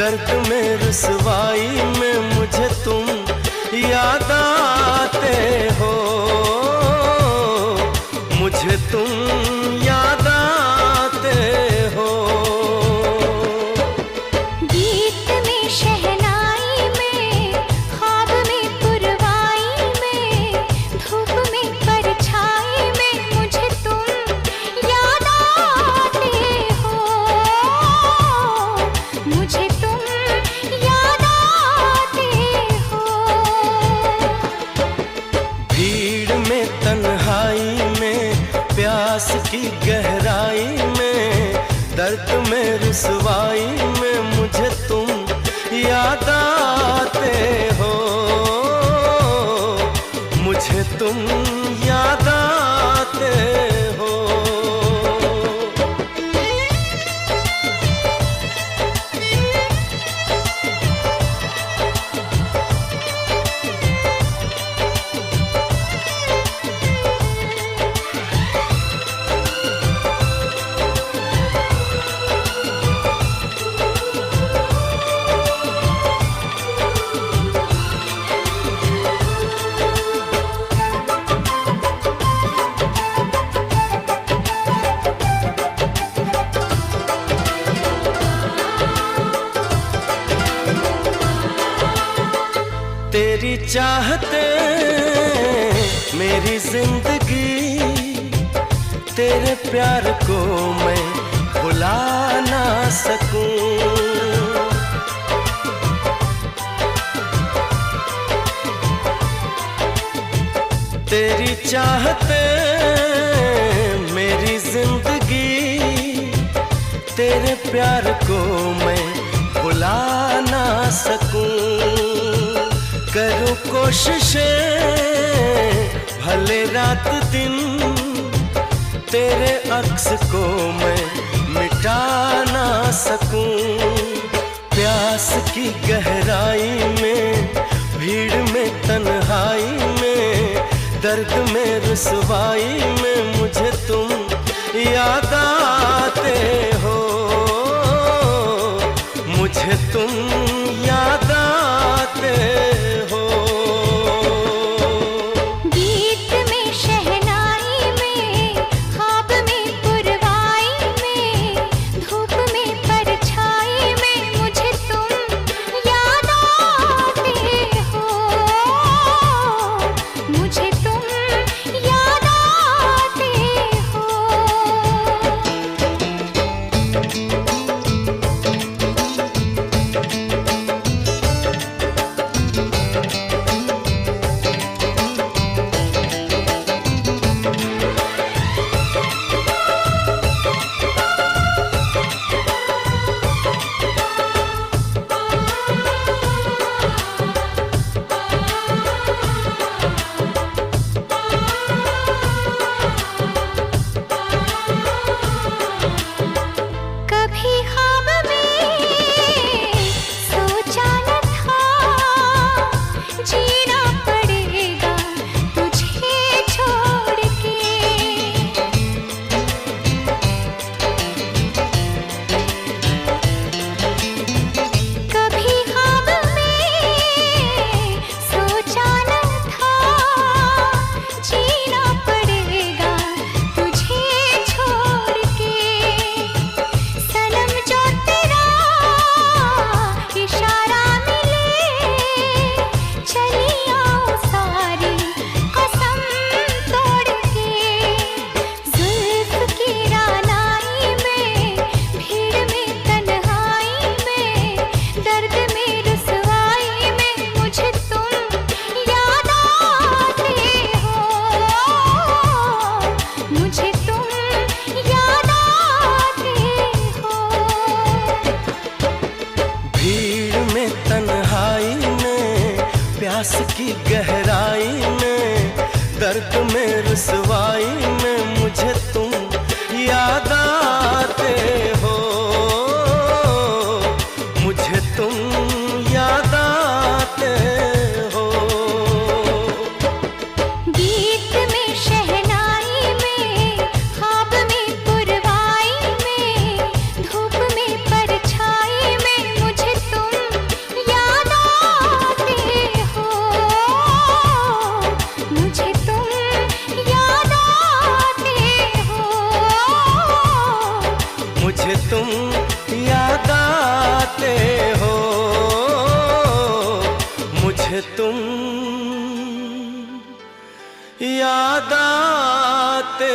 दर्द में रुसवाई में मुझे तुम याद आते हो, मुझे तुम याद आते हो। गीत में शहनाई में, ख्वाब में पुरवाई में, धूप में परछाई में मुझे तुम याद आते हो, मुझे तुम याद आते हो। भीड़ में तन्हाई में, प्यास की गहराई में, दर्द में रुसवाई में मुझे तुम याद आते हो, मुझे तुम याद आते हो। तेरी चाहते मेरी जिंदगी, तेरे प्यार को मैं भुला ना सकूं। तेरी चाहते मेरी जिंदगी, तेरे प्यार को मैं भुला ना सकूं। करूं कोशिशें भले रात दिन, तेरे अक्स को मैं मिटा ना सकूं। प्यास की गहराई में, भीड़ में तन्हाई में, दर्द में रुसवाई में मुझे तुम याद आते हो, मुझे तुम याद आते हो। गीत में शहनाई में, ख्वाब में पुरवाई में, धूप में परछाई में मुझे तुम याद आते हो, मुझे तुम याद आते हो। कभी ख्वाब में सोचा न था, जीना पड़ेगा तुझे छोड़ के। कभी ख्वाब में सोचा न था, जीना पड़ेगा तुझे छोड़ के। सनम जो तेरा इशारा मिले, चली आओ सारी कसम तोड़ के। जुल्फ की रानाई में, भीड़ में तन्हाई में, दर्द में रुसवाई में मुझे तुम याद आते हो, मुझे तुम याद आते हो। भीड़ में तन्हाई में, प्यास की गहराई में, दर्द में रुसवाई में मुझे तुम याद आते हो, मुझे तुम याद आते हो। गीत में शहनाई में, ख्वाब में पुरवाई में, धूप में परछाई में मुझे तुम मुझे तुम याद आते हो, मुझे तुम याद आते